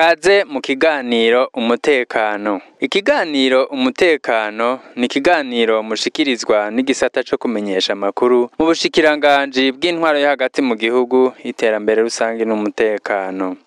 Kaze mu kiganiro umutekano. Ikiganiro umutekano ni ikiganiro mushikirizwa n'igisata co kumenyesha amakuru mu bushikiranganji bw'intwaro yo hagati mu gihugu, iterambere rusangi n'umutekano.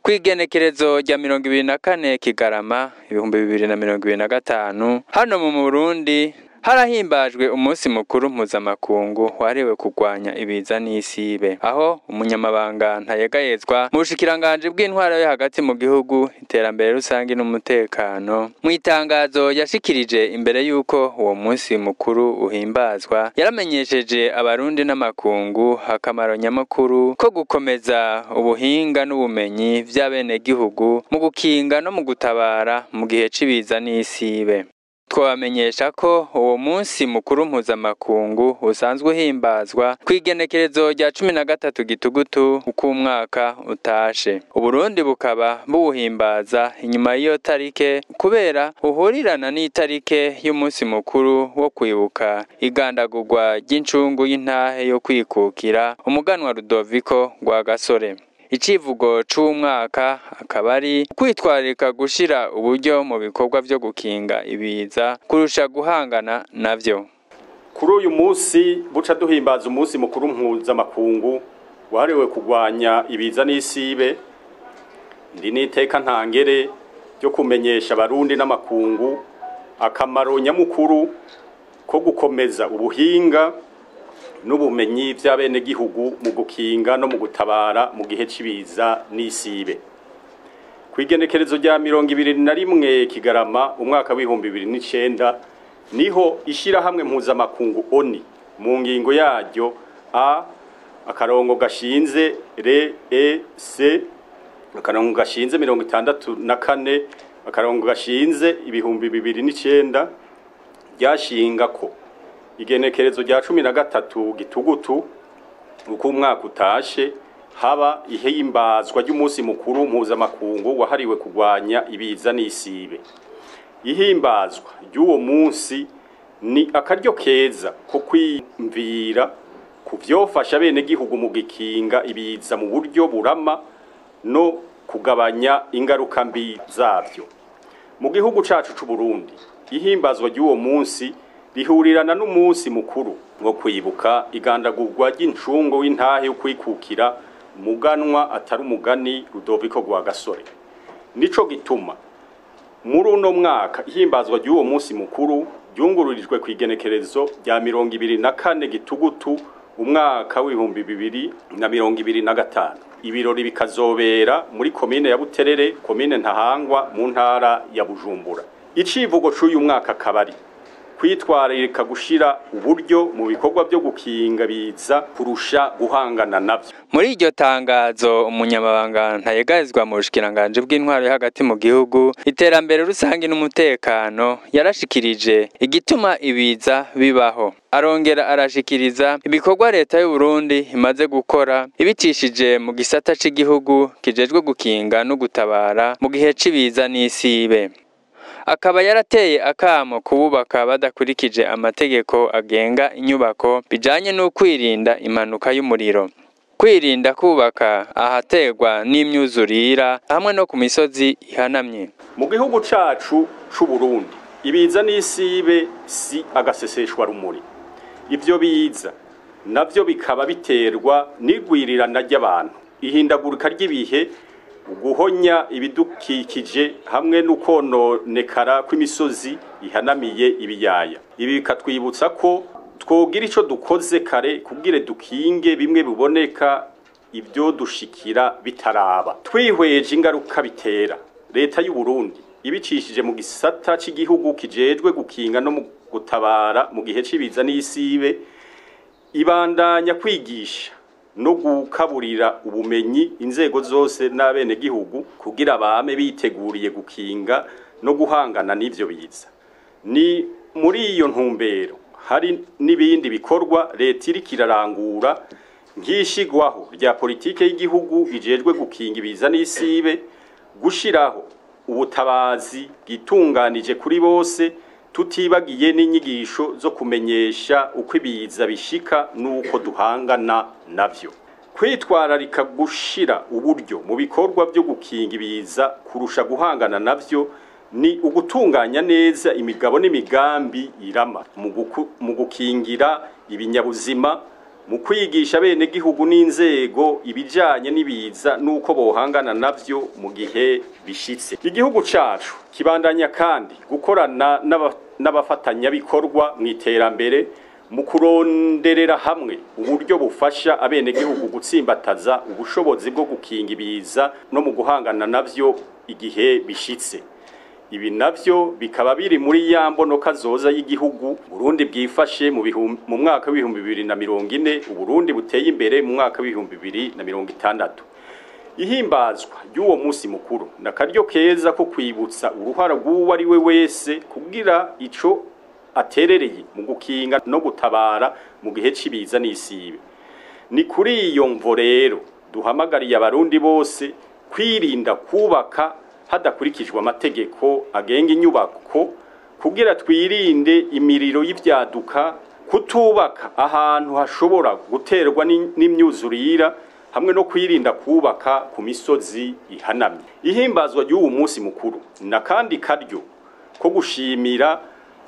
Kw'igenekerezo rya 24 Kigarama 2025 hano mu Burundi harahimbajwe umunsi mukuru mpuzamakungu wahariwe kurwanya ibiza n'isibe, aho umunyamabanga ntayegayezwa mu bushikiranganji bw'intwaro yo hagati mu gihugu, iterambere rusangi n'umutekano, mu itangazo yashikirije imbere y'uko uwo munsi mukuru uhimbazwa, yaramenyesheje abarundi n'amakungu akamaro nyamukuru ko gukomeza ubuhinga n'ubumenyi vy'abenegihugu mu gukinga no mu gutabara mu gihe c'ibiza n'isibe. Twabamenyesha ko uwo munsi mukuru mpuzamakungu usanzwe uhimbazwa kw'igenekerezo rya 13 Gitugutu uko umwaka utashe. Uburundi bukaba buwuhimbaza inyuma y'iyo tarike kubera uhurirana n'itarike y'umunsi mukuru wo kwibuka igandagurwa ry'incungu y'intahe yo kwikukira umuganwa Rudoviko Rwagasore. Icivugo c'umwaka akaba ari kwitwararika gushira uburyo mu bikorwa vyo gukinga ibiza kurusha guhangana navyo. Kuri uyu munsi buca duhimbaza umunsi mukuru mpuzamakungu wahariwe kurwanya ibiza n'isibe, ndi n'iteka ntangere ryo kumenyesha abarundi n'amakungu akamaro nyamukuru ko gukomeza ubuhinga n'ubumenyi vy'abenegihugu mu gukinga no mu gutabara mu gihe c'ibiza n'isibe. Kw'igenekerezo rya 21 Kigarama umwaka w'2009 niho ishirahamwe mpuzamakungu ONU mu ngingo yaryo akarongo gashinze REC akarongo gashinze 64 akarongo gashinze 2009 ryashinga ko igenekerezo rya 13 Gitugutu uko umwaka utashe haba ihimbazwa ry'umunsi mukuru mpuzamakungu wahariwe kurwanya ibiza n'isibe. Ihimbazwa ry'uwo munsi ni akaryo keza ko kwimvira ku vyofasha abenegihugu mu gikinga ibiza mu buryo burama no kugabanya ingaruka mbi zavyo. Mu gihugu cacu c'u Burundi ihimbazwa ry'uwo munsi rihurirana n'umunsi mukuru ngo kwibuka igandagurwa ry'incungu w'intahe yo kwikukira umuganwa atari umugani Rudoviko Rwagasore. Nico gituma muri uno mwaka ihimbazwa ry'uwo munsi mukuru ryungururijwe kw'igenekerezo rya 24 Gitugutu umwaka w'2025. Ibirori bikazobera muri komine ya Buterere, komine Ntahangwa mu ntara ya Bujumbura. Icivugo c'uyu mwaka kabari kwitwararika gushira uburyo mu bikorwa byo gukinga biza kurusha guhangana navyo. Muri iryo tangazo umunyamabanga ntayegayezwa mu bushikiranganji bw'intwaro yo hagati mu gihugu, iterambere rusangi n'umutekano yarashikirije igituma ibiza bibaho. Arongera arashikiriza ibikorwa leta y'u Burundi imaze gukora ibicishije mu gisata c'igihugu kijejwe gukinga no gutabara mu gihe c'ibiza n'isibe. Akaba yarateye akamo kububaka badakurikije amategeko agenga inyubako bijanye no kwirinda impanuka y'umuriro, kwirinda kubaka ahategwa n'imyuzurira hamwe no ku misozi ihanamye. Mu gihugu cacu c'u Burundi ibiza n'isibe si agaseseshwa rumuri. Ivyo biza navyo bikaba biterwa n'igwirirana ry'abantu, ihindagurika ry'ibihe, guhonya ibidukikije hamwe n'ukononekara kw'imisozi ihanamiye ibiyaya. Ibi bikatwibutsa ko twogira ico dukoze kare kubwire dukinge bimwe biboneka ibyo dushikira bitaraba. Twihweje ingaruka bitera, leta y'u Burundi ibicishije mu gisata c'igihugu kijejwe gukinga no mu gutabara mu gihe c'ibiza n'isibe ibandanya kwigisha no gukaburira ubumenyi inzego zose n'abenegihugu kugira bame biteguriye gukinga no guhangana n'ivyo biza. Ni muri iyo ntumbero hari n'ibindi bikorwa leta iriko irarangura nk'ishigwaho rya politike y'igihugu ijejwe gukinga ibiza n'isibe, gushiraho ubutabazi bwitunganije kuri bose, tutibagiye n'inyigisho zo kumenyesha uko ibiza bishika n'uko duhangana navyo. kwitwararika gushira uburyo mu bikorwa byo gukinga ibiza kurusha guhangana navyo ni ugutunganya neza imigabo n'imigambi irama mu gukingira ibinyabuzima, mu kwigisha bene gihugu n'inzego ibijanye n'ibiza nuko bohangana navyo mu gihe bishitse. Igihugu cacu kibandanya kandi gukorana n'abafatanya bikorwa mu iterambere mu kuronderera hamwe uburyo bufasha abene gihugu gutsimbataza ubushobozi bwo gukinga ibiza no mu guhangana navyo igihe bishitse. Ibi navyo bikaba biri muri ya mbonoka zoza y'igihugu Burundi bwifashe mu mwaka w'ibihumbi 2040, Uburundi buteye imbere mu mwaka w'ibihumbi 2060. Ihimbazwa y'uwo munsi mukuru nakaryo keza ko kwibutsa uruhara rw'uwo ari we wese kugira ico aterereye mu gukinga no gutabara mu gihe cibiza n'isibe. Ni kuri iyo mvo rero duhamagariye abarundi bose kwirinda kubaka hadakurikijwe amategeko agenga inyubako kugira twirinde imiriro y'ivyaduka, kutubaka ahantu hashobora guterwa n'imyuzurira, hamwe no kwirinda kubaka ku misozi ihanamye. Ihimbazwa y'uwo munsi mukuru na kandi karyo ko gushimira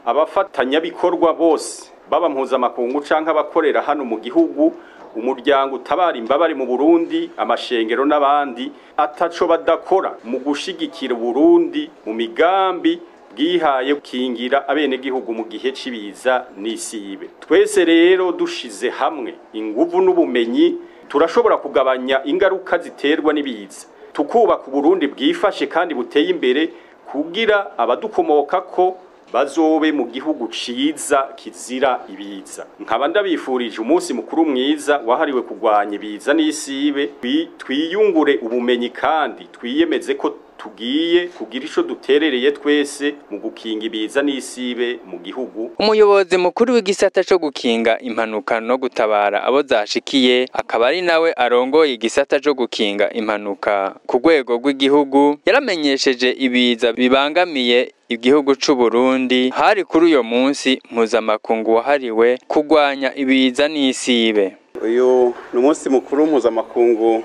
abafatanya bikorwa bose baba mpuzamakungu canke abakorera hano mu gihugu, umuryango utabara imbabare mu Burundi, amashengero n'abandi ataco badakora mu gushigikira Burundi mu migambi bwihaye gukingira abene gihugu mu gihe cibiza n'isibe. Twese rero dushize hamwe inguvu n'ubumenyi turashobora kugabanya ingaruka ziterwa n'ibiza, tukubaka Burundi bwifashe kandi buteye imbere kugira abadukomokako bazobe mu gihugu ciza kizira ibiza. Nkaba ndabifurije umunsi mukuru mwiza wahariwe kugwanya ibiza n'isibe, twiyungure ubumenyi kandi twiyemeze ko tugiye kugira ico duterereye twese mu gukinga ibiza n'isibe mu gihugu. Umuyobozi mukuru w'igisata cyo gukinga impanuka no gutabara abo zashikiye akaba ari nawe arongoye igisata cyo gukinga impanuka ku rwego rw'igihugu yaramenyesheje ibiza bibangamiye igihugu c'u Burundi hari kuri uyo munsi mpuzamakungu wahariwe kugwanya ibiza n'isibe. Uyu ni umunsi mukuru mpuzamakungu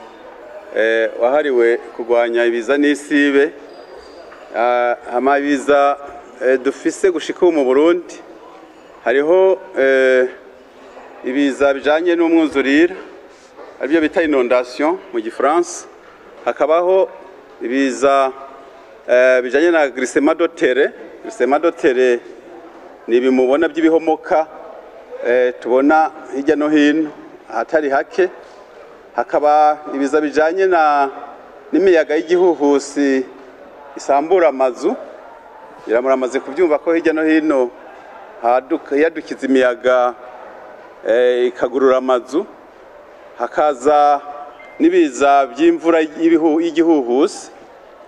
wahariwe kugwanya ibiza n'isibe. Amabiza dufise gushika mu Burundi hariho ibiza bijanye n'umwuzurira aribyo bita inondation mu gifaransa, hakabaho ibiza bijanye na glissement de terre. Glissement de terre ni bimubona by'ibihomoka tubona hirya no hino hatari hake. Hakaba ibiza bijanye n'imiyaga y'igihuhusi isambura amazu, iramuramaze kubyumva ko hirya no hino yadukiza imiyaga ikagurura amazu. Hakaza n'ibiza by'imvura y'igihuhusi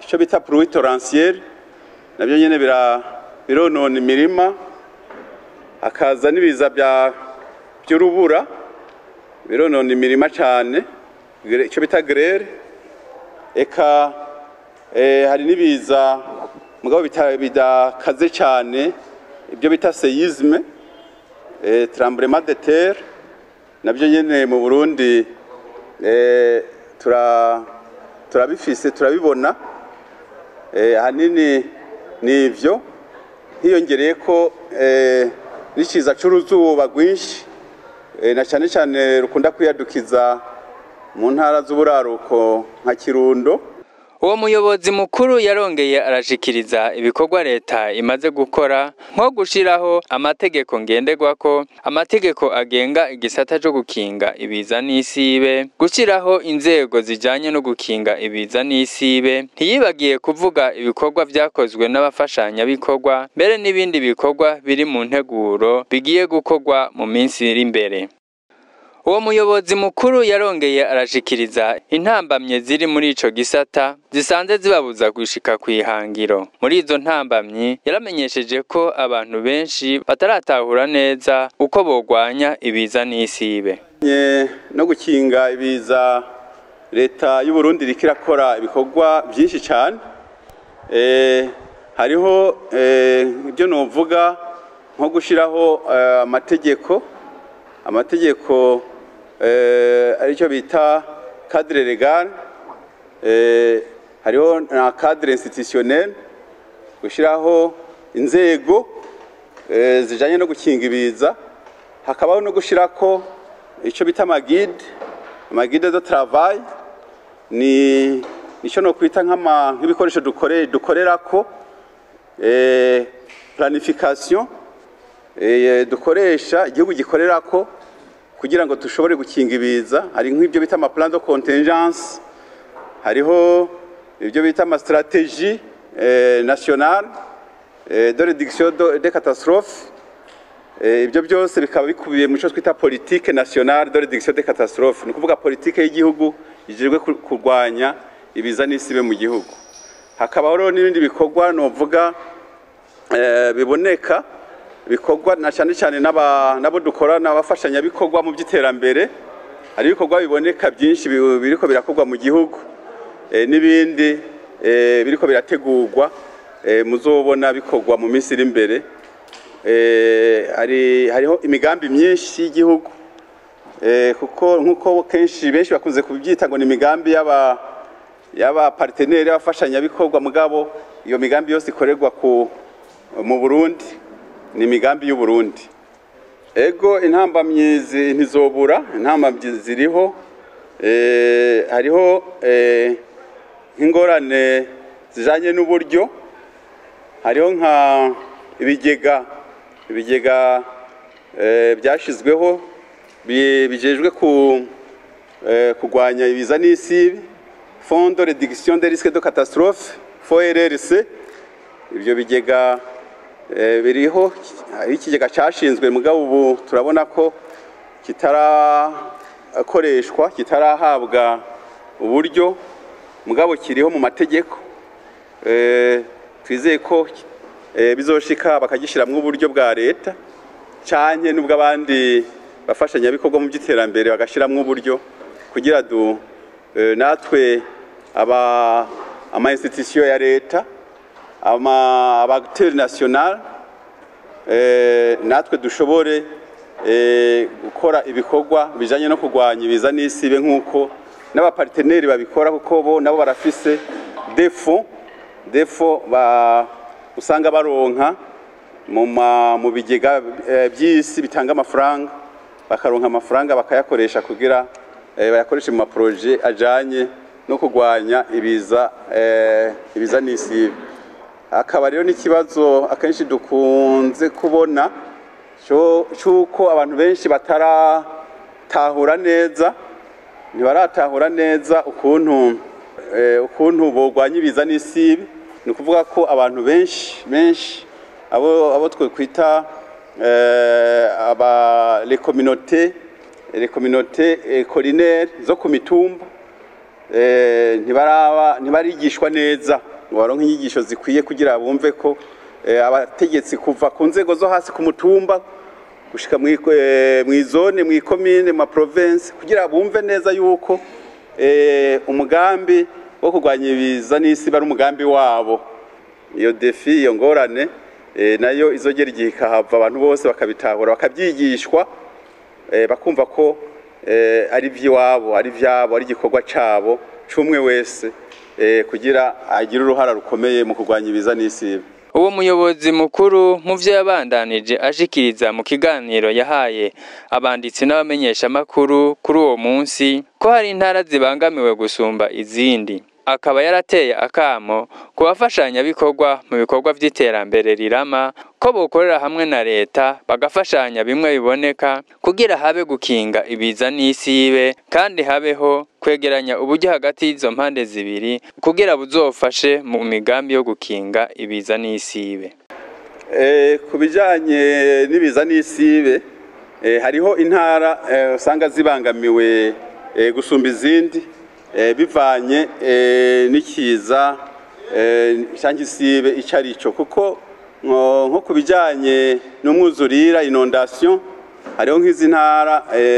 ico bita pluie torrentielle, nabyo nyene bironona imirima. Hakaza n'ibiza by'urubura bironona imirima cane ico bita grêle. Eka hari n'ibiza mugabo bidakaze cane ibyo bita séisme, tremblement de terre, nabyo nyene mu Burundi turabifise turabibona. Hanini nivyo hiyongereye ko n'iciza c'uruzuba rwinshi na cyane cyane rukunda kwiyadukiza mu ntara z'uburaruko nka Kirundo. Uwo muyobozi mukuru yarongeye arashikiriza ibikorwa leta imaze gukora nko gushiraho amategeko ngenderwako, amategeko agenga igisata cyo gukinga ibiza n'isibe, gushiraho inzego zijanye no gukinga ibiza n'isibe. Ntiyibagiye kuvuga ibikorwa vyakozwe n'abafashanya bikorwa mbere n'ibindi bikorwa biri mu nteguro bigiye gukorwa mu minsi iri imbere. Uwo muyobozi mukuru yarongeye arashikiriza intambamye ziri muri ico gisata zisanze zibabuza gushika kwihangiro. Muri izo ntambamye yaramenyesheje ko abantu benshi bataratahura neza uko bogwanya ibiza n'isibe. No gukinga ibiza leta y'u Burundi rikirakora ibikorwa byinshi cyane. Hariho ibyo novuga nko gushiraho amategeko aricyo bita cadre legal, hariho na cadre institutionnel, gushiraho inzego zijanye no gukinga ibiza, hakabaho no gushirako ico bita amagide de travail, nico no kwita nk'ibikoresho dukorerako, planification dukoresha igihugu gikorerako kugira ngo dushobore gukinga ibiza. Hari nk'ibyo bita ama plan de contingence, hariho ibyo bita ama stratégie nationale de réduction des catastrophes. Ibyo byose bikaba bikubiye mu cyo twita politique nationale de réduction des catastrophes, ni kuvuga politique y'igihugu ijejwe kurwanya ibiza n'isibe mu gihugu. Hakabaho n'ibindi bikorwa novuga biboneka, bikorwa na cyane nabo dukorana abafashanya bikorwa mu by'iterambere. Hari ibikorwa biboneka byinshi biriko birakorwa mu gihugu, n'ibindi biriko birategurwa muzobona bikorwa mu minsi iri imbere. Hariho imigambi myinshi y'igihugu, kuko nkuko kenshi benshi bakunze kubyita ngo ni imigambi y'aba partenaire y'abafashanya bikorwa, mugabo iyo migambi yose ikorerwa mu Burundi ni imigambi y'u Burundi. Ego intambamyi ntizobura, intambamyi ziriho, hariho ingorane zijanye n'uburyo, hariho nka ibigega byashizweho bijejwe kurwanya ibiza n'isibe, Fond de réduction des risques de catastrophe, FORRC. Ibyo bigega biriho, hari ikigega cyashinzwe mugabo ubu turabona ko kitarakoreshwa, kitarahabwa uburyo, mugabo kiriho mu mategeko. Twizeye ko bizoshika bakagishiramwe uburyo bwa leta cyane nubwo abandi bafashanya bikorwa mu by'iterambere bagashiramwe uburyo kugira natwe ama institution ya leta, aba acteur national, natwe dushobore gukora ibikorwa bijanye no kurwanya ibiza n'isibe nk'uko n'abaparteneri babikora, kuko bo nabo barafise defo usanga baronka mu bigega by'isi bitanga amafaranga, bakaronka amafaranga bakayakoresha kugira bayakoreshe mu maproje ajanye no kurwanya ibiza n'isibe. Akaba rero n'ikibazo akenshi dukunze kubona cyuko abantu benshi ntibaratahura neza ukuntu borwanya ibiza n'isibe. Ni ukuvuga ko abantu benshi abo twakwita les communautés collinaires zo ku mitumba, ntibarigishwa neza ngo baronke inyigisho zikwiye kugira bumve ko abategetsi kuva ku nzego zo hasi ku mutumba gushika mw'izone, mw'ikomine, mu province, kugira bumve neza yuko umugambi wo kurwanya ibiza n'isibe ari umugambi wabo. Iyo defi, iyo ngorane nayo izogera igihe ikahava, abantu bose bakabitahura, bakabyigishwa, bakumva ko ari iby'iwabo, ari ibyabo, ari igikorwa cyabo cy'umwe wese, kugira agire uruhara rukomeye mu kurwanya ibiza n'isibe. Uwo muyobozi mukuru mu vyo yabandanije ashikiriza mu kiganiro yahaye abanditsi n'abamenyesha makuru kuri uwo munsi ko hari intara zibangamiwe gusumba izindi. Akaba yarateye akamo ku bafashanya bikorwa mu bikorwa vy'iterambere rirama ko bokorera hamwe na leta bagafashanya bimwe biboneka kugira habe gukinga ibiza n'isibe, kandi habeho kwegeranya uburyo hagati y'izo mpande zibiri kugira buzofashe mu migambi yo gukinga ibiza n'isibe. Kubijanye n'ibiza n'isibe, hariho intara usanga zibangamiwe gusumba izindi bivanye n'ikiza cyangwa isibe icarico, kuko nko kubijanye n'umwuzurira, inondation, hariho nk'izi ntara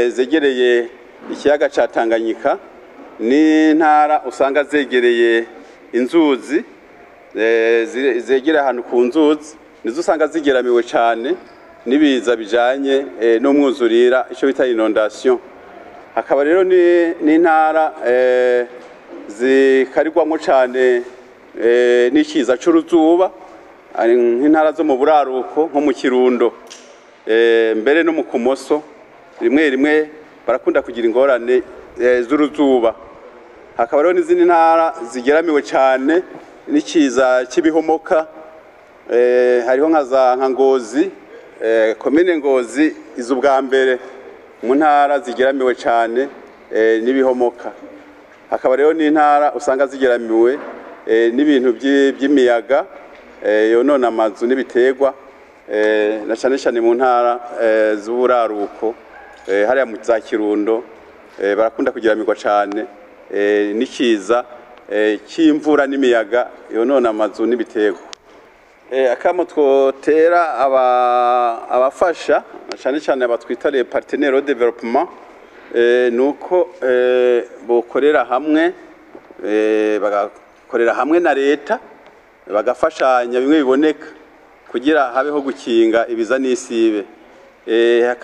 zegereye ikiyaga ca Tanganyika, ni ntara usanga zegereye inzuzi, zegera ahantu ku nzuzi, nizo usanga zigeramiwe cyane n'ibiza bijanye n'umwuzurira, ico bita inondation. hakaba rero n'intara zikarirwamo cyane n'ikiza c'uruzuba, nk'intara zo mu buraruko nko mu Kirundo mbere no mu Kumoso, rimwe rimwe barakunda kugira ingorane z'uruzuba. Hakaba rero n'izindi ntara zigeramiwe cyane n'ikiza cy'ibihomoka, hariho nka Ngozi, komine Ngozi iz'ubwa mbere mu ntara zigeramiwe cyane n'ibihomoka. Hakaba rero n'intara usanga zigeramiwe n'ibintu by'imiyaga yonona amazu n'ibiterwa, na cyane cyane mu ntara z'uburaruko, hariya mu za Kirundo barakunda kugeramirwa cyane n'ikiza cy'imvura n'imiyaga yonona amazu n'ibiterwa. Akamo twotera abafasha cyane cyane abatwita les partenaires au développement, nuko bokorera hamwe, bagakorera hamwe na leta, bagafashanya bimwe biboneka kugira habeho gukinga ibiza n'isibe.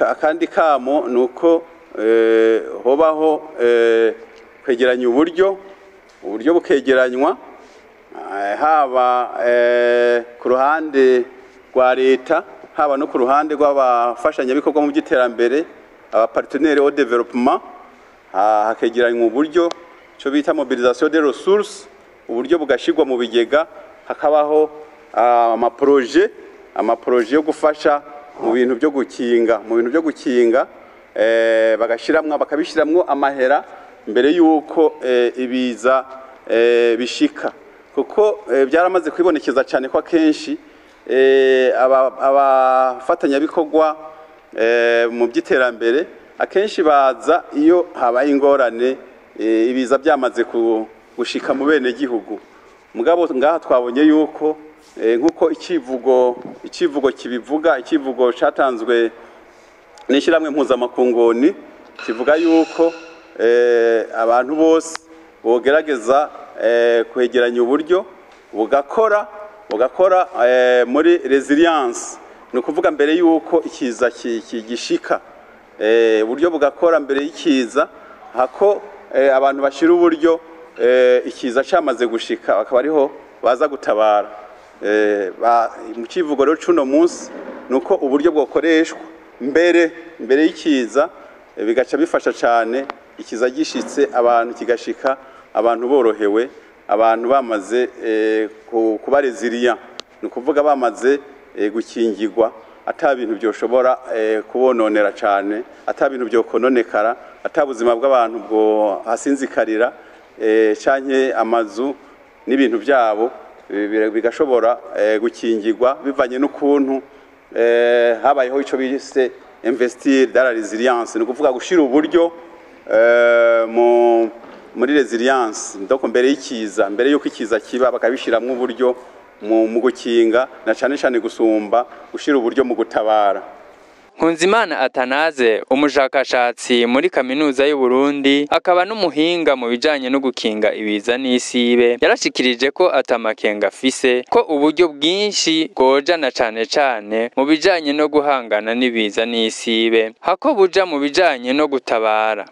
Akandi kamo nuko hobaho kwegeranya uburyo bukegeranywa, haba ku ruhande rwa leta, haba no ku ruhande rw'abafashanyabikorwa mu by'iterambere, aba partenaires au développement, hakegeranywa uburyo cyo bita mobilisation des ressources, uburyo bugashirwa mu bigega, hakabaho amaproje yo gufasha mu bintu byo gukinga, bakabishiramwo amahera mbere yuko ibiza bishika, kuko byaramaze kwibonekeza cyane ko akenshi abafatanyabikorwa mu by'iterambere akenshi baza iyo habaye ingorane ibiza byamaze gushika mu bene gihugu. Mugabo ngaha twabonye yuko nkuko ikivugo kibivuga, ikivugo cyatanzwe n'ishyirahamwe mpuzamakungoni kivuga yuko abantu bose bogerageza kwegeranya uburyo bugakora muri resilience, ni ukuvuga mbere yuko ikiza kigishika, uburyo bugakora mbere y'ikiza, hako abantu bashira uburyo ikiza cyamaze gushika bakaba ariho baza gutabara. Mu kivugo rero cuno munsi nuko uburyo bwokoreshwa mbere y'ikiza, bigaca bifasha cyane ikiza gishitse abantu kigashika abantu borohewe, abantu bamaze kuba resilient, ni ukuvuga bamaze gukingirwa, ata bintu byoshobora kubononera cyane, ata bintu byokononekara, ata buzima bw'abantu bwo hasinzikarira, canke amazu n'ibintu byabo bigashobora gukingirwa bivanye n'ukuntu habayeho ico bise investir dans la résilience, ni ukuvuga gushira uburyo muri resilience, donc mbere y'ikiza, mbere yuko ikiza kiba bakabishiramwo uburyo mu gukinga, na cyane gusumba gushira uburyo mu gutabara. Nkunzimana Atanaze, umushakashatsi muri kaminuza y'u Burundi akaba n'umuhinga mu bijanye no gukinga ibiza n'isibe, yarashikirije ko atamakenga afise ko uburyo bwinshi bwojana cane mu bijanye no guhangana n'ibiza n'isibe, hako buja mu bijanye no gutabara.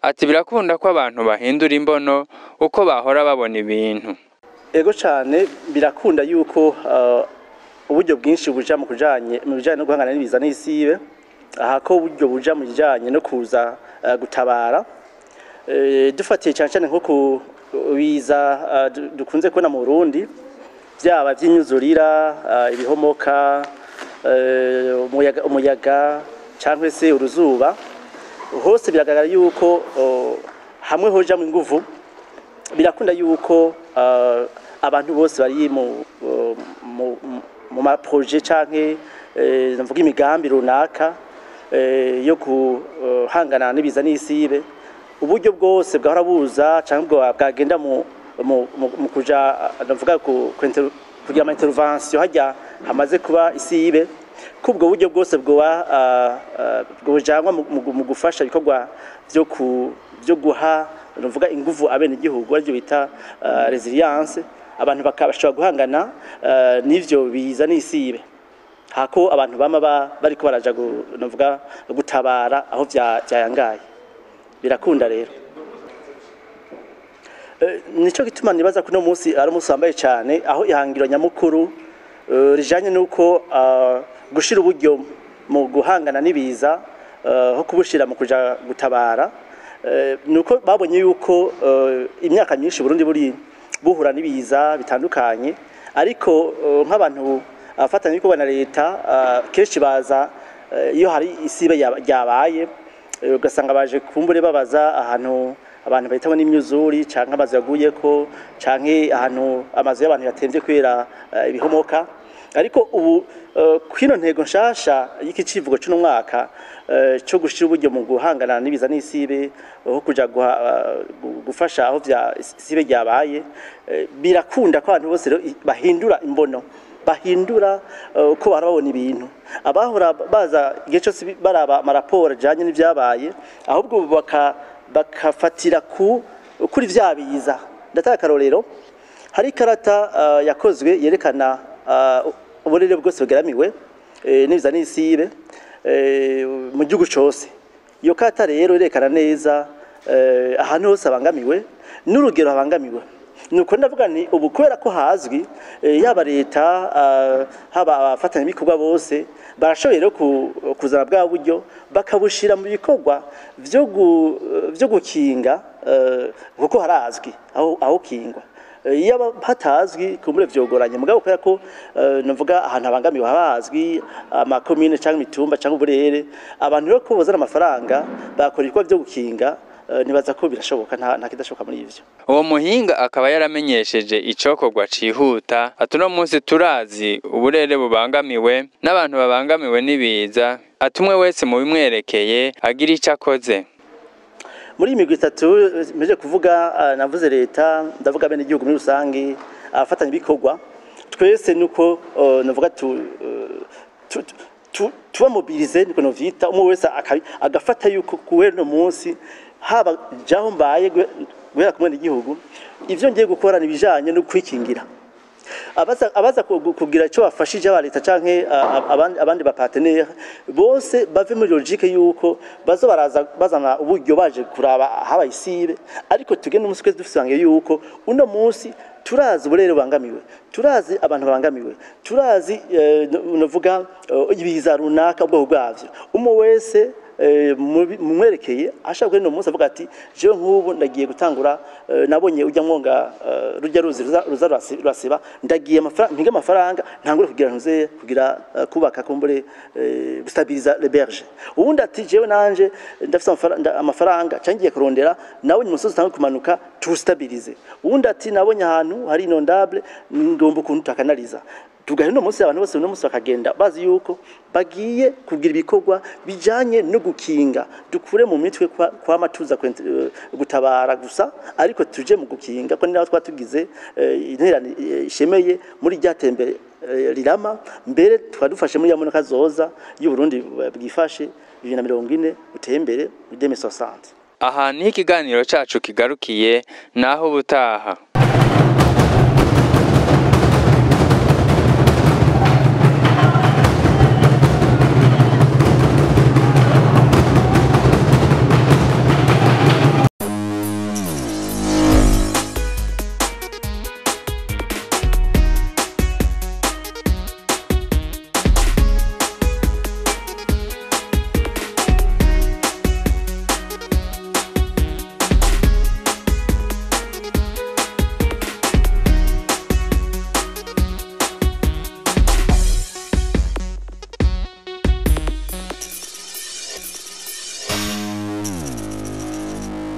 Ati birakunda ko abantu bahindura imbono uko bahora babona ibintu. Ego cyane birakunda yuko uburyo bwinshi buja mu bijanye no guhangana n'ibiza n'isibe, ahako uburyo buja mu bijanye no kuza gutabara. Dufatiye cyane nko ku biza dukunze kubona mu Burundi, byaba by'inyuzurira, ibihomoka, umuyaga cyangwa se uruzuba, hose biragaragara yuko hamwe hoja mu nguvu, birakunda yuko abantu bose bari mu maproje canke mvuga imigambi runaka yo guhangana n'ibiza n'isibe, uburyo bwose bwahora buza canke bwagenda mu kuja ndavuga kugira ama intervention hajya hamaze kuba isibe, kubwo buryo bwose bwojanwa mu gufasha ibikorwa byo guha ndavuga inguvu abene igihugu aryo bita resilience, abantu bakabashobora guhangana n'ivyo biza n'isibe, hako abantu bama bariko baraja ndavuga gutabara aho byayangaye. birakunda rero nico gituma nibaza ko no munsi ari umunsi wambaye cyane aho ihangiro nyamukuru rijanye nuko gushira uburyo mu guhangana n'ibiza ho kubushira mu kuja gutabara nuko babonye yuko imyaka myinshi Burundi buri buhura n'ibiza bitandukanye ariko nk'abantu afatanya biko na leta kenshi baza iyo hari isibe yabaye ugasanga baje kumbure babaza ahantu abantu bahitamo n'imyuzuri canke amazu yaguyeko canke ahantu amazu y'abantu yatemvye kwera ibihomoka ariko ubu kwino ntego nshasha y'ikicivugo cy'uno mwaka cyo gushira uburyo mu guhangana n'ibiza n'isibe aho kuja gufasha aho vya isibe ryabaye birakunda ko abantu bose bahindura imbono bahindura uko barabona ibintu abahora baza igihe cyose baraba amaraporo ajanye n'ivyabaye ahubwo bakafatira kuri vya biza ndataka karorero hari karata yakozwe yerekana uburere bwose bugeramiwe n'ibiza n'isibe mu gihugu cyose iyo karata rero yerekana neza ahantu hose abangamiwe n'urugero abangamiwe nuko ndavuga ni ubu kubera ko hazwi yaba leta haba abafatanya ibikorwa bose barashoboye rero kuzana bwa buryo bakabushira mu bikorwa byo gukinga kuko harazwi aho kingwa iyo hatazwi kumure vyogoranye mugabo kubera ko navuga ahantu abangamiwe habazwi amakomine cyangwa imitumba cyangwa uburere abantu rero ko bozana amafaranga bakora ibikorwa byo gukinga nibaza ko birashoboka nta kidashoboka muri ivyo uwo muhinga akaba yaramenyesheje icokorwa cihuta atuno munsi turazi uburere bubangamiwe n'abantu babangamiwe n'ibiza atumwe wese mu bimwerekeye agira ico akoze muri imigwi itatu meje kuvuga navuze leta ndavuga bene igihugu muri rusangi afatanya ibikorwa twese nuko navuga tuba mobilize niko novita umwe wese agafata yuko kuwera no munsi haba jaho mbaye gwera kumwe n'igihugu ivyo ngiye gukora nibijanye no kwikingira abaza kugira cyo bafashije aba leta canke abandi ba partenaire bose bave muri logique yuko bazo bazana uburyo baje kuraba haba isibe ariko tugende umunsi kwese dufisangiye yuko uno munsi turazi uburere bangamiwe turazi abantu bangamiwe turazi novuga ibiza runaka ubwo bwavyo umwe wese mumwerekeye ashaka no munsi avuga ati je nk'ubu ndagiye gutangura nabonye ujya mwonga rujya ruza rasiba ndagiye amafaranga ntangure kugira kubaka kumbure stabiliser les berges ubundi ati jewe nanje ndafite amafaranga cangiye kurondera nabonye umusozi tangu kumanuka tu stabiliser ubundi ati nabonye ahantu hari inondable ngomba kuntu takanaliza tugahino munsi abantu bose no munsi bakagenda bazi yuko bagiye kugira ibikorwa bijanye no gukinga dukure mu mitwe kwa matuza gutabara gusa ariko tuje mu gukinga ko niraho twatugize interane ishemeye muri ryatembere rirama mbere twadufashe muri yamonoka zoza y'u Burundi bwifashe 2040 utembere mu 2060 aha ni ikiganiro cacu kigarukiye naho butaha